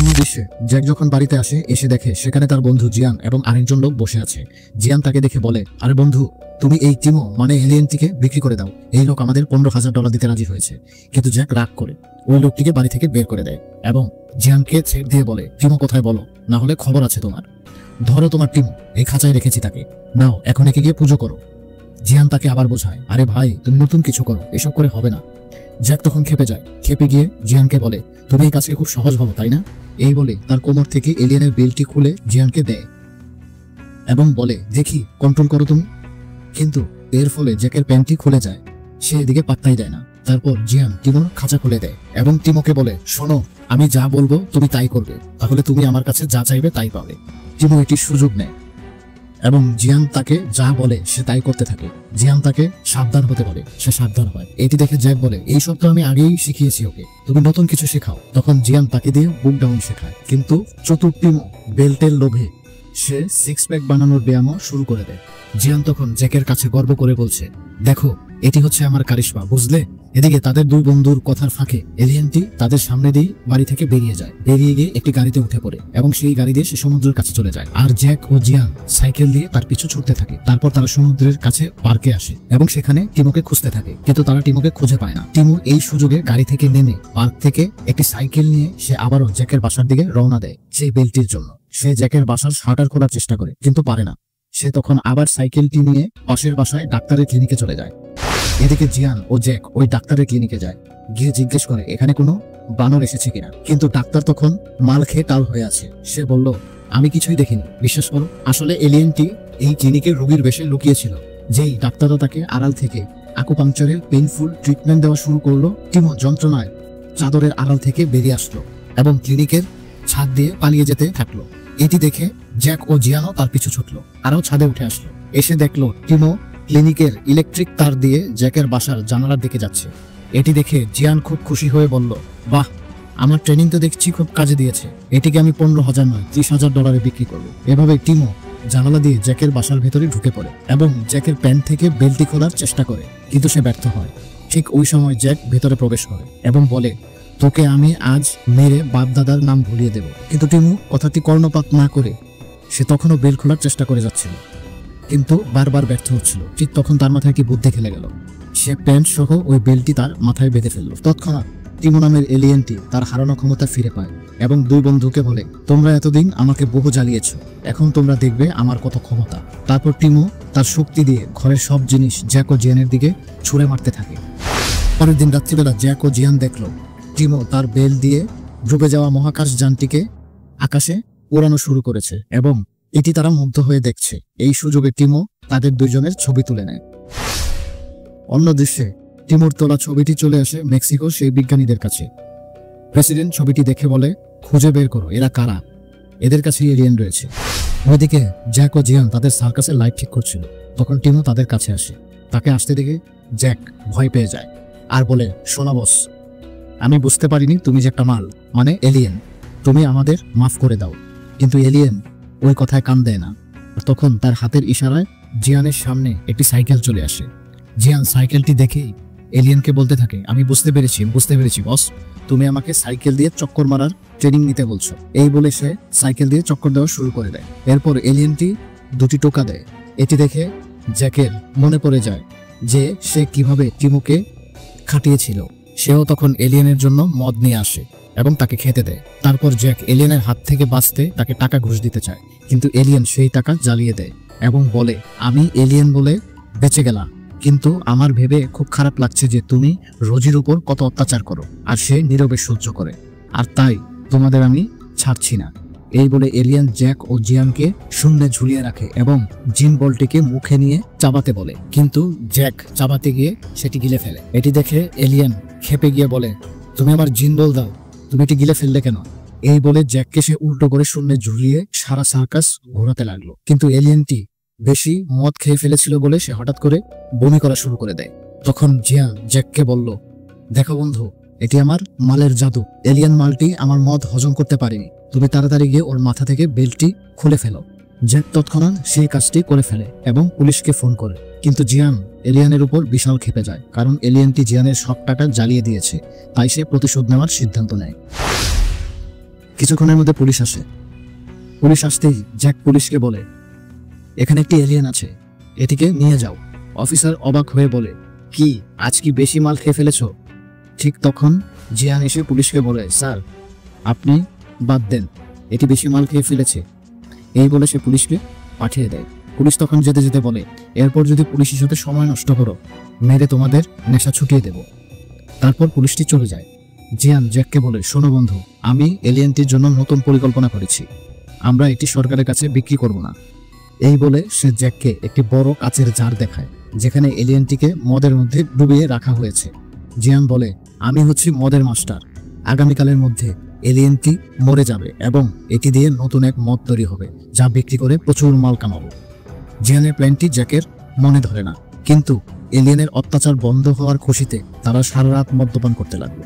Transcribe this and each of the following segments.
অন্য দৃশ্যে জ্যাক যখন বাড়িতে আসে এসে দেখে সেখানে তার বন্ধু জিয়ান এবং আরেকজন লোক বসে আছে। জিয়ান তাকে দেখে বলে, আরে বন্ধু, তুমি এই টিমো মানে এলিয়েনটিকে বিক্রি করে দাও। এই লোক আমাদের $15,000 দিতে রাজি হয়েছে। কিন্তু জ্যাক রাগ করে ওই লোকটিকে বাড়ি থেকে বের করে দেয় এবং জিয়ানকে ছেড় দিয়ে বলে, টিমো কোথায় বলো, না হলে খবর আছে তোমার। ধরো তোমার টিমো, এই খাঁচায় রেখেছি তাকে, নাও এখন একে গিয়ে পুজো করো। জিয়ান তাকে আবার বোঝায়, আরে ভাই তুমি নতুন কিছু করো, এসব করে হবে না। জ্যাক তখন খেপে যায়। খেপে গিয়ে জিয়ানকে বলে, তুমি এই কাজকে খুব সহজ ভাবো তাই না? এই বলে তার কোমর থেকে এলিয়েনের বেল্টটি খুলে জিয়ানকে দেয় এবং বলে, দেখি কন্ট্রোল করো তুমি। কিন্তু এর ফলে জ্যাকের প্যান্টটি খুলে যায়। সে এদিকে পাত্তাই দেয় না। তারপর জিয়ান টিমোর খাঁচা খুলে দেয় এবং টিমোকে বলে, শোনো, আমি যা বলবো তুমি তাই করবে, তাহলে তুমি আমার কাছে যা চাইবে তাই পাবে। টিমো এটি সুযোগ নেয় এবং জিয়ান তাকে যা বলে সে তাই করতে থাকে। জিয়ান তাকে সাবধান হতে বলে, সে সাবধান হয়। এটি দেখে জ্যাক বলে, এই সব তো আমি আগেই শিখিয়েছি ওকে, তুমি নতুন কিছু শেখাও। তখন জিয়ান তাকে দিয়ে বুক ডাউন শেখায়। কিন্তু চতুর টিমো বেল্টের লোভে সে সিক্স প্যাক বানানোর ব্যায়ামও শুরু করে দেয়। জিয়ান তখন জ্যাকের কাছে গর্ব করে বলছে, দেখো এটি হচ্ছে আমার কারিশমা, বুঝলে? এদিকে তাদের দুই বন্ধুর কথার ফাঁকে এলিয়েনটি তাদের সামনে দিয়ে বাড়ি থেকে বেরিয়ে যায়। বেরিয়ে গিয়ে একটি গাড়িতে উঠে পড়ে এবং সেই গাড়ি দিয়ে সে সমুদ্রের কাছে চলে যায়। আর জ্যাক ও জিয়ান সাইকেল দিয়ে তার পিছু ছুটতে থাকে। তারপর তারা সমুদ্রের কাছে পার্কে আসে এবং সেখানে টিমোকে খুঁজতে থাকে, কিন্তু তারা টিমোকে খুঁজে পায় না। টিমো এই সুযোগে গাড়ি থেকে নেমে পার্ক থেকে একটি সাইকেল নিয়ে সে আবারও জ্যাকের বাসার দিকে রওনা দেয় সেই বেল্টটির জন্য। সে জ্যাকের বাসার শাটার খোলার চেষ্টা করে কিন্তু পারে না। সে তখন আবার সাইকেলটি নিয়ে পাশের বাসায় ডাক্তারের ক্লিনিকে চলে যায়। এদিকে জিয়ান ও জ্যাক ওই ডাক্তারের ক্লিনিকে যায়। গিয়ে জিজ্ঞেস করে এখানে কোনো বানর এসেছে কিনা, কিন্তু ডাক্তার তখন মাল খেয়ে টাল হয়ে আছে। সে বলল, আমি কিছুই দেখিনি, বিশ্বাস করো। আসলে এলিয়েনটি এই ক্লিনিকের রোগীর বেশে লুকিয়েছিল। যেই ডাক্তাররা তাকে আড়াল থেকে আকুপাংচারের পেইনফুল ট্রিটমেন্ট দেওয়া শুরু করলো, টিমো যন্ত্রণায় চাদরের আড়াল থেকে বেরিয়ে আসলো এবং ক্লিনিকের ছাদ দিয়ে পালিয়ে যেতে থাকলো। এটি দেখে জ্যাক ও জিয়ানও তার পিছু ছুটলো, আরও ছাদে উঠে আসলো। এসে দেখলো টিমো ক্লিনিকের ইলেকট্রিক তার দিয়ে জ্যাকের বাসার জানালার দিকে যাচ্ছে। এটি দেখে জিয়ান খুব খুশি হয়ে বলল, বাহ, আমার ট্রেনিং তো দেখছি খুব কাজে দিয়েছে। এটিকে আমি 15,000 নয় $30,000 বিক্রি করবো। এভাবে টিমো জানালা দিয়ে জ্যাকের বাসার ভেতরে ঢুকে পড়ে এবং জ্যাকের প্যান্ট থেকে বেল্টটি খোলার চেষ্টা করে, কিন্তু সে ব্যর্থ হয়। ঠিক ওই সময় জ্যাক ভেতরে প্রবেশ করে এবং বলে, তোকে আমি আজ মেরে বাপ দাদার নাম ভুলিয়ে দেব। কিন্তু টিমো কথাটি কর্ণপাত না করে সে তখনও বেল্ট খোলার চেষ্টা করে যাচ্ছিল, কিন্তু বারবার ব্যর্থ হচ্ছিল। ঠিক তখন তার মাথায় কি বুদ্ধি খেলে গেল। সে প্যান্ট সহ ওই বেল্টটি তার মাথায় বেঁধে ফেললো। তৎক্ষণাৎ টিমো নামের এলিয়েনটি তার হারানো ক্ষমতা ফিরে পায় এবং দুই বন্ধুকে বলে, তোমরা এতদিন আমাকে বহু জ্বালিয়েছ, এখন তোমরা দেখবে আমার কত ক্ষমতা। তারপর টিমো তার শক্তি দিয়ে ঘরের সব জিনিস জ্যাক ও জিয়ানের দিকে ছুঁড়ে মারতে থাকে। পরের দিন রাত্রিবেলা জ্যাক ও জিয়ান দেখলো টিমো তার বেল দিয়ে ডুবে যাওয়া মহাকাশ যানটিকে আকাশে উড়ানো শুরু করেছে এবং এটি তারা মুগ্ধ হয়ে দেখছে। এই সুযোগে টিমো তাদের দুইজনের ছবি তুলে নেয়। অন্য দৃশ্যে টিমোর তোলা ছবিটি চলে আসে মেক্সিকো সেই বিজ্ঞানীদের কাছে। প্রেসিডেন্ট ছবিটি দেখে বলে, খুঁজে বের করো এরা কারা, এদের কাছে এলিয়েন রয়েছে। ওইদিকে জ্যাক ও জিয়ান তাদের সার্কাসের লাইট ঠিক করছিল। তখন টিমো তাদের কাছে আসে। তাকে আসতে দেখে জ্যাক ভয় পেয়ে যায় আর বলে, শোনা বস, আমি বুঝতে পারিনি তুমি যে একটা মাল মানে এলিয়েন, তুমি আমাদের মাফ করে দাও। কিন্তু এলিয়েন ওই কথায় কান দেয় না। তখন তার হাতের ইশারায় জিয়ানের সামনে একটি সাইকেল চলে আসে। জিয়ান সাইকেলটি দেখেই এলিয়েনকে বলতে থাকে, আমি বুঝতে পেরেছি বস, তুমি আমাকে সাইকেল দিয়ে চক্কর মারার ট্রেনিং নিতে বলছো। এই বলে সে সাইকেল দিয়ে চক্কর দেওয়া শুরু করে দেয়। এরপর এলিয়েনটি দুটি টোকা দেয়। এটি দেখে জ্যাকের মনে পড়ে যায় যে সে কিভাবে টিমোকে খাটিয়েছিল। সেও তখন এলিয়েনের জন্য মদ নিয়ে আসে এবং তাকে খেতে দেয়। তারপর জ্যাক এলিয়েনের হাত থেকে বাঁচতে তাকে টাকা ঘুষ দিতে চায়, কিন্তু এলিয়েন সেই টাকা জ্বালিয়ে দেয় এবং বলে, আমি এলিয়েন বলে বেঁচে গেলাম, কিন্তু আমার ভেবে খুব খারাপ লাগছে যে তুমি রোজির উপর কত অত্যাচার করো। আর সে নীরবে সহ্য করে, আর তাই তোমাদের আমি ছাড়ছি না। এই বলে এলিয়েন জ্যাক ও জিয়ানকে শূন্যে ঝুলিয়ে রাখে এবং জিন বলটিকে মুখে নিয়ে চাবাতে বলে, কিন্তু জ্যাক চাবাতে গিয়ে সেটি গিলে ফেলে। এটি দেখে এলিয়েন খেপে গিয়ে বলে, তুমি আমার জিন বল দাও, তুমি এটি গিলে ফেললে কেন? এই বলে জ্যাককে সে উল্টো করে শূন্যে ঝুলিয়ে সারা সার্কাস ঘোরাতে লাগলো। কিন্তু এলিয়েনটি বেশি মদ খেয়ে ফেলেছিল বলে সে হঠাৎ করে বমি করা শুরু করে দেয়। তখন জিয়ান জ্যাককে বলল, দেখো বন্ধু, এটি আমার মালের জাদু। এলিয়েন মালটি আমার মদ হজম করতে পারেনি, তুমি তাড়াতাড়ি গিয়ে ওর মাথা থেকে বেল্টটি খুলে ফেলো। জ্যাক তৎক্ষণাৎ সেই কাজটি করে ফেলে এবং পুলিশকে ফোন করে। কিন্তু জিয়ান এলিয়েনের উপর বিশাল ক্ষেপে যায়, কারণ এলিয়েনটি জিয়ানের সব টাকা জ্বালিয়ে দিয়েছে। তাই সে প্রতিশোধ নেওয়ার সিদ্ধান্ত নেয়। কিছুক্ষণের মধ্যে পুলিশ আসে। পুলিশ আসতেই জ্যাক পুলিশকে বলে, এখানে একটি এলিয়েন আছে, এটিকে নিয়ে যাও। অফিসার অবাক হয়ে বলে, কি আজ কি বেশি মাল খেয়ে ফেলেছ? ঠিক তখন জিয়ান এসে পুলিশকে বলে, স্যার আপনি বাদ দেন, এটি বেশি মাল খেয়ে ফেলেছে। এই বলে সে পুলিশকে পাঠিয়ে দেয়। পুলিশ তখন যেতে যেতে বলে, এরপর যদি পুলিশের সাথে সময় নষ্ট করো, মেরে তোমাদের নেশা ছুটিয়ে দেব। তারপর পুলিশটি চলে যায়। জিয়ান জ্যাককে বলে, শোনো বন্ধু, আমি এলিয়েনটির জন্য নতুন পরিকল্পনা করেছি, আমরা এটি সরকারের কাছে বিক্রি করব না। এই বলে সে জ্যাককে একটি বড় কাচের জার দেখায়, যেখানে এলিয়েনটিকে মদের মধ্যে ডুবিয়ে রাখা হয়েছে। জিয়ান বলে, আমি হচ্ছি মদের মাস্টার, আগামীকালের মধ্যে এলিয়েনটি মরে যাবে এবং এটি দিয়ে নতুন এক মদ তৈরি হবে, যা বিক্রি করে প্রচুর মাল কামাবো। জিয়ানের প্ল্যানটি জ্যাকের মনে ধরে না, কিন্তু এলিয়েনের অত্যাচার বন্ধ হওয়ার খুশিতে তারা সারা রাত মদ্যপান করতে লাগলো।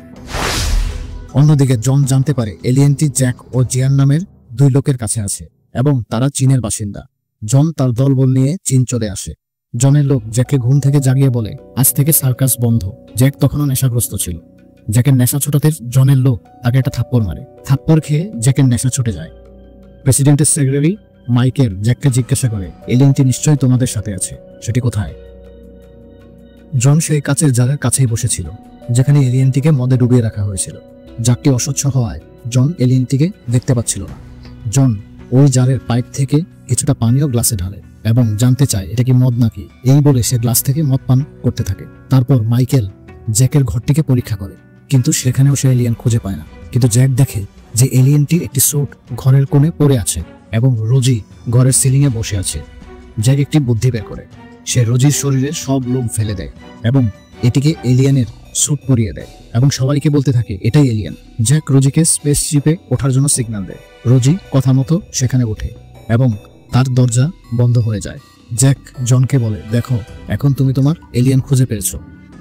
অন্যদিকে জন জানতে পারে এলিয়েনটি জ্যাক ও জিয়ান নামের দুই লোকের কাছে আছে এবং তারা চীনের বাসিন্দা। জন তার দলবল নিয়ে চীন চলে আসে। জনের লোক জ্যাককে ঘুম থেকে জাগিয়ে বলে, আজ থেকে সার্কাস বন্ধ। জ্যাক তখনও নেশাগ্রস্ত ছিল। জ্যাকের নেশা ছুটাতে জনের লোক তাকে একটা থাপ্পড় মারে। থাপ্পড় খেয়ে জ্যাকের নেশা ছুটে যায়। প্রেসিডেন্টের সেক্রেটারি মাইকেল জ্যাককে জিজ্ঞাসা করে, এলিয়েনটি নিশ্চয়ই তোমাদের সাথে আছে, সেটি কোথায়? জন সেই কাচের জারের কাছেই বসেছিল, যেখানে এলিয়েনটিকে মদে ডুবিয়ে রাখা হয়েছিল। জারটি অস্বচ্ছ হওয়ায় জন এলিয়েনটিকে দেখতে পাচ্ছিল না। জন ওই জারের পাইপ থেকে কিছুটা পানীয় গ্লাসে ঢালে এবং জানতে চায় এটা কি মদ নাকি। এই বলে সে গ্লাস থেকে মদ পান করতে থাকে। তারপর মাইকেল জ্যাকের ঘরটিকে পরীক্ষা করে, কিন্তু সেখানেও সে এলিয়েন খুঁজে পায় না। কিন্তু জ্যাক দেখে যে এলিয়েনটি একটি স্যুট ঘরের কোণে পড়ে আছে এবং রোজি ঘরের সিলিং এ বসে আছে। জ্যাক একটি বুদ্ধি বের করে, সে রোজির শরীরে সব লোম ফেলে দেয় এবং এটিকে এলিয়েনের স্যুট পরিয়ে দেয় এবং সবাইকে বলতে থাকে এটাই এলিয়েন। জ্যাক রোজিকে স্পেসশিপে ওঠার জন্য সিগন্যাল দেয়। রোজি কথা মতো সেখানে ওঠে এবং তার দরজা বন্ধ হয়ে যায়। জ্যাক জনকে বলে, দেখো এখন তুমি তোমার এলিয়েন খুঁজে পেয়েছো,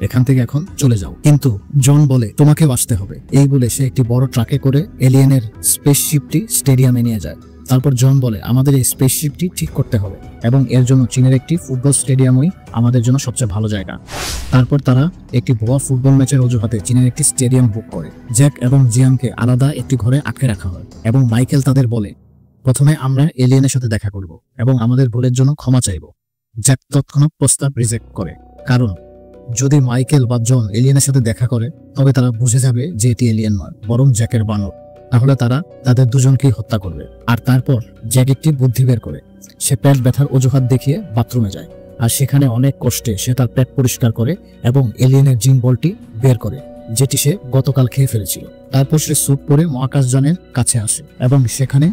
এখান থেকে এখন চলে যাও। কিন্তু জন বলে, তোমাকে বাঁচতে হবে। এই বলে সে একটি বড় ট্রাকে করে এলিয়েনের স্পেসশিপটি স্টেডিয়ামে নিয়ে যায়। তারপর জন বলে, আমাদের এই স্পেসশিপটি ঠিক করতে হবে এবং এর জন্য চীনের একটি ফুটবল স্টেডিয়ামই আমাদের জন্য সবচেয়ে ভালো জায়গা। তারপর তারা একটি ভুয়া ফুটবল ম্যাচের অজুহাতে চীনের একটি স্টেডিয়াম বুক করে। জ্যাক এবং জিয়ানকে আলাদা একটি ঘরে আটকে রাখা হয় এবং মাইকেল তাদের বলে, প্রথমে আমরা এলিয়েনের সাথে দেখা করব এবং আমাদের ভুলের জন্য ক্ষমা চাইব। জ্যাক তৎক্ষণাৎ প্রস্তাব রিজেক্ট করে, কারণ যদি মাইকেল বা জন এলিয়েনের সাথে দেখা করে তবে তারা বুঝে যাবে যে এটি এলিয়েন নয়, বরং জ্যাকের বানর। তাহলে তারা তাদের দুজনকেই হত্যা করবে। আর তারপর জ্যাক একটি বুদ্ধি বের করে, সে পেট ব্যথার অজুহাত দেখিয়ে বাথরুমে যায় আর সেখানে অনেক কষ্টে সে তার পেট পরিষ্কার করে এবং এলিয়েনের জিন বলটি বের করে, যেটি সে গতকাল খেয়ে ফেলেছিল। তারপর সে স্যুট পরে মহাকাশযানের কাছে আসে এবং সেখানে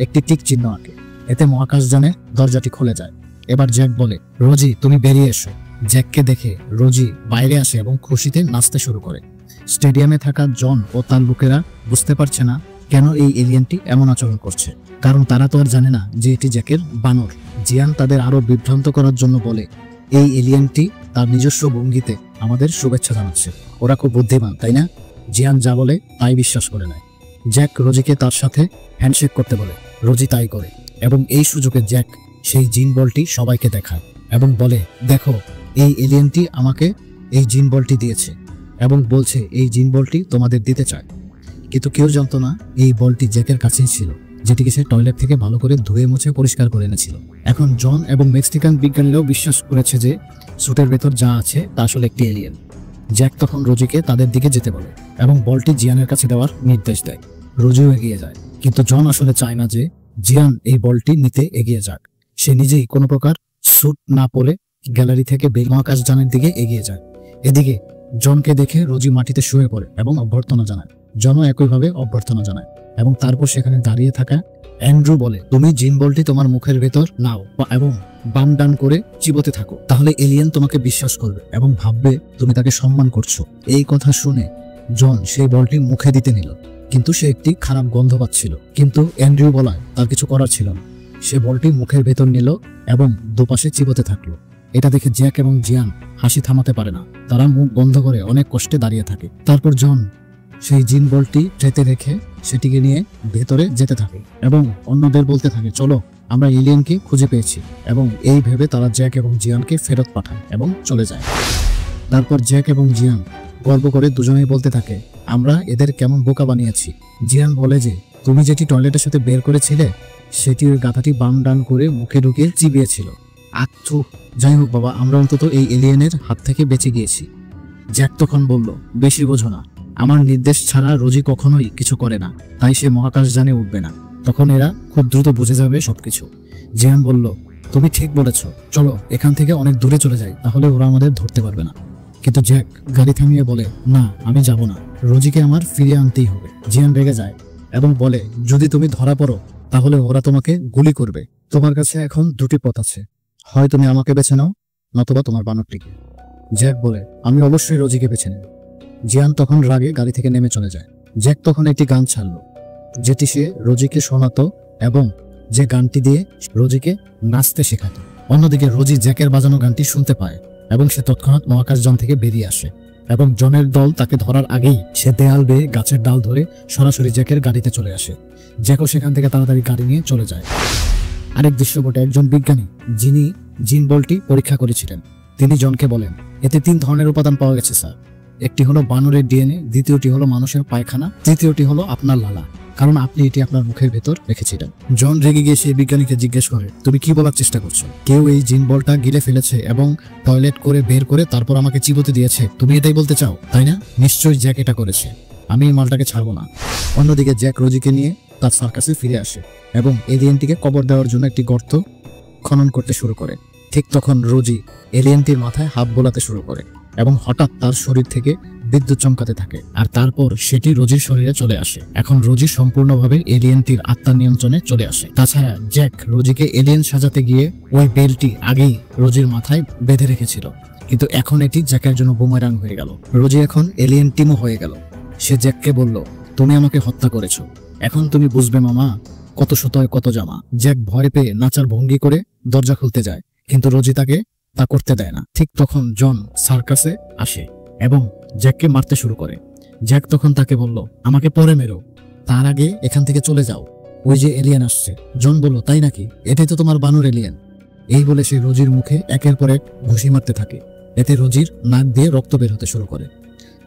একটি টিক চিহ্ন আঁকে। এতে মহাকাশযানের দরজাটি খুলে যায়। এবার জ্যাক বলে, রোজি তুমি বেরিয়ে এসো। জ্যাককে দেখে রোজি বাইরে আসে এবং খুশিতে নাচতে শুরু করে। স্টেডিয়ামে থাকা জন ও তার লোকেরা বুঝতে পারছে না কেন এই এলিয়েনটি এমন আচরণ করছে, কারণ তারা তো আর জানে না যে এটি জ্যাকের বানর। জিয়ান তাদের আরো বিভ্রান্ত করার জন্য বলে, এই এলিয়েনটি তার নিজস্ব ভঙ্গিতে আমাদের শুভেচ্ছা জানাচ্ছে, ওরা খুব বুদ্ধিমান তাই না? জিয়ান যা বলে তাই বিশ্বাস করে নেয়। জ্যাক রোজিকে তার সাথে হ্যান্ডশেক করতে বলে, রোজি তাই করে এবং এই সুযোগে জ্যাক সেই জিন বলটি সবাইকে দেখায় এবং বলে, দেখো এই এলিয়েনটি আমাকে এই জিন বলটি দিয়েছে এবং বলছে এই জিন বলটি তোমাদের দিতে চায়। কিন্তু কেউ জানতো না এই বলটি জ্যাকের কাছেই ছিল, যেটিকে সে টয়লেট থেকে ভালো করে ধুয়ে মুছে পরিষ্কার করে এনেছিল। এখন জন এবং মেক্সিকান বিজ্ঞানীরাও বিশ্বাস করেছে যে স্যুটের ভেতর যা আছে তা আসলে একটি এলিয়েন। জ্যাক তখন রোজিকে তাদের দিকে যেতে বলে এবং বলটি জিয়ানের কাছে দেওয়ার নির্দেশ দেয়। রোজিও এগিয়ে যায়, কিন্তু জন আসলে চায় না যে জিয়ান এই বলটি নিতে এগিয়ে যাক। সে নিজেই কোনো প্রকার স্যুট না পরে গ্যালারি থেকে মহাকাশযানের দিকে এগিয়ে যায়। এদিকে জনকে দেখে রোজি মাটিতে শুয়ে পড়ে এবং অভ্যর্থনা জানায়। জনও একইভাবে অভ্যর্থনা জানায় এবং তারপর সেখানে দাঁড়িয়ে থাকা অ্যান্ড্রু বলে, তুমি জিন বলটি তোমার মুখের ভেতর নাও এবং বাম ডান করে চিবোতে থাকো, তাহলে এলিয়েন তোমাকে বিশ্বাস করবে এবং ভাববে তুমি তাকে সম্মান করছো। এই কথা শুনে জন সেই বলটি মুখে দিতে নিল, কিন্তু সে একটি খারাপ গন্ধ পাচ্ছিল। কিন্তু অ্যান্ড্রু বলায় তার কিছু করার ছিল না। সে বলটি মুখের ভেতর নিল এবং দুপাশে চিবোতে থাকলো। এটা দেখে জ্যাক এবং জিয়ান হাসি থামাতে পারে না। তারা মুখ বন্ধ করে অনেক কষ্টে দাঁড়িয়ে থাকে। তারপর জন সেই জিন বলটি ট্রেতে রেখে সেটিকে নিয়ে ভেতরে যেতে থাকে এবং অন্যদের বলতে থাকে, চলো আমরা এলিয়েনকে খুঁজে পেয়েছি। এবং এই ভেবে তারা জ্যাক এবং জিয়ানকে ফেরত পাঠায় এবং চলে যায়। তারপর জ্যাক এবং জিয়ান গর্ব করে দুজনেই বলতে থাকে, আমরা এদের কেমন বোকা বানিয়েছি। জিয়ান বলে যে তুমি যেটি টয়লেটের সাথে বের করেছিলে সেটি ওই গাধাটি বাম ডান করে মুখে ঢুকে চিবিয়েছিল। আচ্ছু, যাই হোক বাবা, আমরা অন্তত এই এলিয়েনের হাত থেকে বেঁচে গিয়েছি। জ্যাক তখন বলল, বেশি বোঝো না, আমার নির্দেশ ছাড়া রোজি কখনোই কিছু করে না, তাই সে মহাকাশযানে উঠবে না। তখন এরা খুব দ্রুত বুঝে যাবে সবকিছু। জিয়ান বলল, তুমি ঠিক বলেছ, চলো এখান থেকে অনেক দূরে চলে যাই, তাহলে ওরা আমাদের ধরতে পারবে না। কিন্তু জ্যাক গাড়ি থামিয়ে বলে, না, আমি যাব না, রোজিকে আমার ফিরিয়ে আনতেই হবে। জিয়ান রেগে যায় এবং বলে, যদি তুমি ধরা পড়ো তাহলে ওরা তোমাকে গুলি করবে। তোমার কাছে এখন দুটি পথ আছে, হয় তুমি আমাকে বেছে নাও, নতুবা তোমার বানরটিকে। জ্যাক বলে, আমি অবশ্যই রোজিকে বেছে নেব। জিয়ান তখন রাগে গাড়ি থেকে নেমে চলে যায়। জ্যাক তখন একটি গান ছাড়লো যেটি সে রোজিকে শোনাতো এবং যে গানটি দিয়ে রোজিকে নাচতে শেখাতো। অন্যদিকে রোজি জ্যাকের বাজানো গানটি শুনতে পায় এবং সে তৎক্ষণাৎ মহাকাশযান থেকে বেরিয়ে আসে এবং জনের দল তাকে ধরার আগেই সে দেয়াল বেয়ে গাছের ডাল ধরে সরাসরি জ্যাকের গাড়িতে চলে আসে। জ্যাকও সেখান থেকে তাড়াতাড়ি গাড়ি নিয়ে চলে যায়। আরেক দৃশ্য ঘটে, একজন বিজ্ঞানী যিনি জিন বলটি পরীক্ষা করেছিলেন তিনি জনকে বলেন, এতে 3 ধরনের উপাদান পাওয়া গেছে স্যার। একটি হলো বানরের ডিএনএ, দ্বিতীয়টি হলো মানুষের পায়খানা, তৃতীয়টি হলো আপনার লালা, কারণ আপনি এটি আপনার মুখের ভেতর রেখেছিলেন। জন রেগে গিয়ে সেই বিজ্ঞানীকে জিজ্ঞেস করে, তুমি কি বলার চেষ্টা করছো? কেউ এই জিন বলটা গিলে ফেলেছে এবং টয়লেট করে বের করে তারপর আমাকে চিবোতে দিয়েছে, তুমি এটাই বলতে চাও, তাই না? নিশ্চয়ই জ্যাক এটা করেছে, আমি এই মালটাকে ছাড়বো না। অন্যদিকে জ্যাক রোজিকে নিয়ে তার সার্কাসে ফিরে আসে এবং এলিয়েনটিকে কবর দেওয়ার জন্য একটি গর্ত খনন করতে শুরু করে। ঠিক তখন রোজি এলিয়েনটির মাথায় হাত বোলাতে শুরু করে এবং হঠাৎ তার শরীর থেকে বিদ্যুৎ চমকাতে থাকে, আর তারপর সেটি রোজির শরীরে চলে আসে। এখন রোজি সম্পূর্ণভাবে এলিয়েনটির আত্মার নিয়ন্ত্রণে চলে আসে। তাছাড়া জ্যাক রোজিকে এলিয়েন সাজাতে গিয়ে ওই বেলটি আগেই রোজির মাথায় বেঁধে রেখেছিল, কিন্তু এখন এটি জ্যাকের জন্য বুমেরাং হয়ে গেল। রোজি এখন এলিয়েন টিমও হয়ে গেল। সে জ্যাককে বলল, তুমি আমাকে হত্যা করেছো, এখন তুমি বুঝবে মামা, কত সুতোয় কত জামা। জ্যাক ভয় পেয়ে নাচার ভঙ্গি করে দরজা খুলতে যায়, কিন্তু রোজি তাকে তা করতে দেয় না। ঠিক তখন জন সার্কাসে আসে এবং জ্যাককে মারতে শুরু করে। জ্যাক তখন তাকে বলল, আমাকে পরে মেরো, তার আগে এখান থেকে চলে যাও, ওই যে এলিয়েন আসছে। জন বলল, তাই নাকি? এটাই তো তোমার বানর এলিয়েন। এই বলে সে রোজির মুখে একের পর এক ঘুষি মারতে থাকে, এতে রোজির নাক দিয়ে রক্ত বের হতে শুরু করে।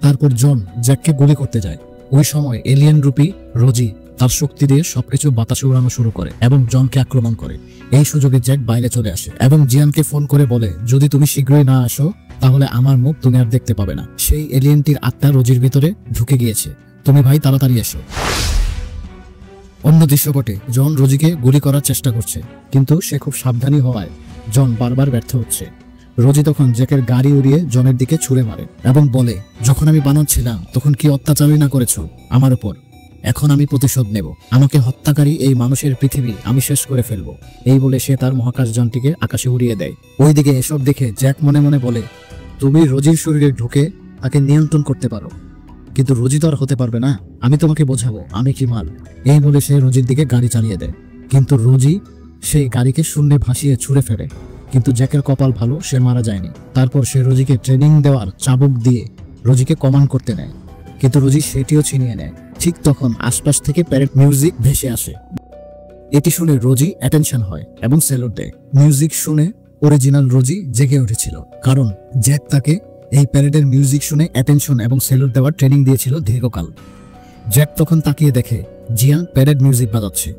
তারপর জন জ্যাককে গুলি করতে যায়। ওই সময় এলিয়েন রূপী রোজি তার শক্তি দিয়ে সবকিছু বাতাসে উড়ানো শুরু করে এবং জনকে আক্রমণ করে। এই সুযোগে জ্যাক বাইরে চলে আসে এবং জিয়ানকে ফোন করে বলে, যদি তুমি শীঘ্রই না আসো তাহলে আমার মুখ তুমি আর দেখতে পাবে না। সেই এলিয়েনটির আত্মা রোজির ভিতরে ঢুকে গিয়েছে, তুমি ভাই তাড়াতাড়ি এসো। অন্য দৃশ্য ঘটে, জন রোজিকে গুলি করার চেষ্টা করছে, কিন্তু সে খুব সাবধানী হওয়ায় জন বারবার ব্যর্থ হচ্ছে। রোজি তখন জ্যাকের গাড়ি উড়িয়ে জনের দিকে ছুঁড়ে মারে এবং বলে, যখন আমি বানর ছিলাম তখন কি অত্যাচারই না করেছো আমার উপর, এখন আমি প্রতিশোধ নেব, আমাকে হত্যাকারী এই মানুষের পৃথিবী আমি শেষ করে ফেলবো। এই বলে সে তার মহাকাশযানটিকে আকাশে উড়িয়ে দেয়। ওইদিকে এসব দেখে জ্যাক মনে মনে বলে, তুমি রোজির শরীরে ঢুকে তাকে নিয়ন্ত্রণ করতে পারো, কিন্তু রোজি তো আর হতে পারবে না, আমি তোমাকে বোঝাবো আমি কি মাল। এই বলে সে রোজির দিকে গাড়ি চালিয়ে দেয়, কিন্তু রোজি সেই গাড়িকে শূন্যে ভাসিয়ে ছুঁড়ে ফেলে। কিন্তু জ্যাকের কপাল ভালো, সে মারা যায়নি। তারপর সে রোজিকে ট্রেনিং দেওয়ার চাবুক দিয়ে রোজিকে কমান্ড করতে নেয়, কিন্তু রোজি সেটিও ছিনিয়ে নেয়। ঠিক তখন আশপাশ থেকে প্যারেড মিউজিক ভেসে আসে। এটি শুনে রোজি অ্যাটেনশন হয় এবং সেলুট দেয়। মিউজিক শুনে অরিজিনাল রোজি জেগে উঠেছিল, কারণ জ্যাক তাকে এই প্যারেডের মিউজিক শুনে অ্যাটেনশন এবং সেলুট দেওয়ার ট্রেনিং দিয়েছিল দীর্ঘকাল। জ্যাক তখন তাকিয়ে দেখে জিয়ান প্যারেড মিউজিক বাজাচ্ছে,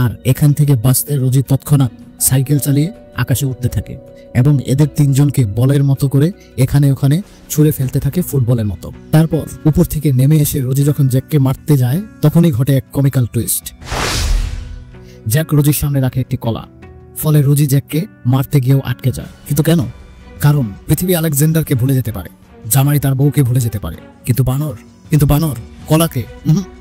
আর এখান থেকে বাঁচতে রোজি তৎক্ষণাৎ সাইকেল চালিয়ে আকাশে উঠতে থাকে এবং এদের 3 জনকে বলের মতো করে এখানে ওখানে ছুঁড়ে ফেলতে থাকে ফুটবলের মতো। তারপর উপর থেকে নেমে এসে রোজি যখন জ্যাককে মারতে যায় তখনই ঘটে এক কমিক্যাল টুইস্ট। জ্যাক রোজির সামনে রাখে একটি কলা, ফলে রোজি জ্যাককে মারতে গিয়েও আটকে যায়। কিন্তু কেন? কারণ পৃথিবী আলেকজান্ডারকে ভুলে যেতে পারে, জামাই তার বউকে ভুলে যেতে পারে, কিন্তু বানর কলাকে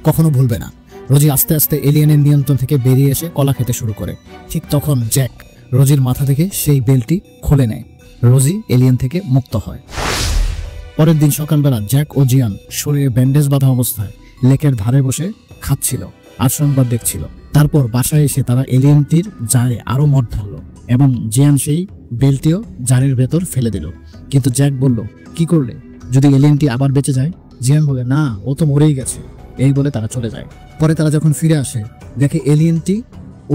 কখনো ভুলবে না। রোজি আস্তে আস্তে এলিয়েনের নিয়ন্ত্রণ থেকে বেরিয়ে এসে কলা খেতে শুরু করে। ঠিক তখন জ্যাক রোজির মাথা থেকে সেই বেলটি খুলে নেয়, রোজি এলিয়েন থেকে মুক্ত হয়। পরের দিন সকালবেলা জ্যাক ও জিয়ান শরীরে ব্যান্ডেজ বাঁধা অবস্থায় লেকের ধারে বসে খাচ্ছিল আর সংবাদ দেখছিল। তারপর বাসায় এসে তারা এলিয়েনটির জারে আরো মদ ঢাললো এবং জিয়ান সেই বেলটিও জারের ভেতর ফেলে দিল। কিন্তু জ্যাক বলল, কি করলে? যদি এলিয়েনটি আবার বেঁচে যায়? জিয়ান বলে, না, ও তো মরেই গেছে। এই বলে তারা চলে যায়। পরে তারা যখন ফিরে আসে দেখে এলিয়েনটি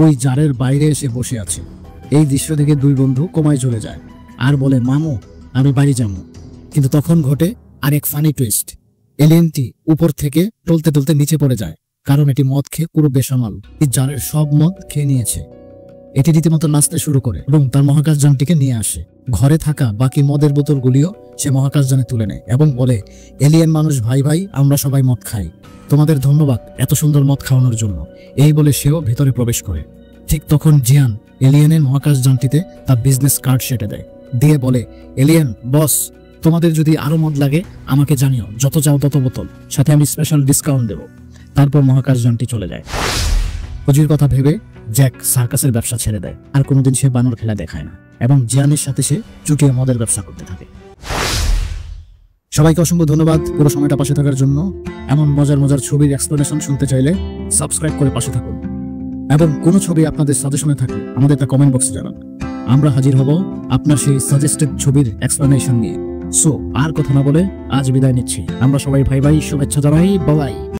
ওই জারের বাইরে এসে বসে আছে। এই দৃশ্য দেখে 2 বন্ধু কোমায় চলে যায় আর বলে, মামু আমি বাড়ি যাবো। কিন্তু তখন ঘটে আরেক ফানি টুইস্ট। এলিয়েনটি উপর থেকে টলতে টলতে নিচে পড়ে যায় কারণ এটি মদ খেয়ে পুরো বেসামাল এই জারের সব মদ খেয়ে নিয়েছে। এটি রীতিমতো নাচতে শুরু করে এবং তার মহাকাশযানটিকে নিয়ে আসে। ঘরে থাকা বাকি মদের বোতলগুলিও সে মহাকাশযানে তুলে নেয় এবং বলে, এলিয়েন মানুষ ভাই ভাই, আমরা সবাই মদ খাই, তোমাদের ধন্যবাদ এত সুন্দর মদ খাওয়ানোর জন্য। এই বলে সেও ভেতরে প্রবেশ করে। ঠিক তখন জিয়ান এলিয়েনের মহাকাশযানটিতে তার বিজনেস কার্ড সেটে দেয়, দিয়ে বলে, এলিয়েন বস, তোমাদের যদি আরো মদ লাগে আমাকে জানিও, যত চাও তত বোতল, সাথে আমি স্পেশাল ডিসকাউন্ট দেব। তারপর মহাকাশযানটি চলে যায়। ফজির কথা ভেবে জ্যাক সার্কাসের ব্যবসা ছেড়ে দেয়, আর কোনোদিন সে বানর খেলা দেখায় না এবং জিয়ানের সাথে সে চুটিয়ে মদের ব্যবসা করতে থাকে। সবাইকে অসংখ্য ধন্যবাদ পুরো সময়টা পাশে থাকার জন্য। এমন মজার মজার ছবির এক্সপ্লেনেশন শুনতে চাইলে সাবস্ক্রাইব করে পাশে থাকুন, এবং কোনো ছবি আপনাদের সাজেশনে থাকলে আমাদের তা কমেন্ট বক্সে জানান। আমরা হাজির হব আপনার সেই সাজেস্টেড ছবির এক্সপ্লেনেশন নিয়ে। সো আর কথা না বলে আজ বিদায় নিচ্ছি। আমরা সবাই ভাই ভাই, শুভেচ্ছা জানাই, বাই।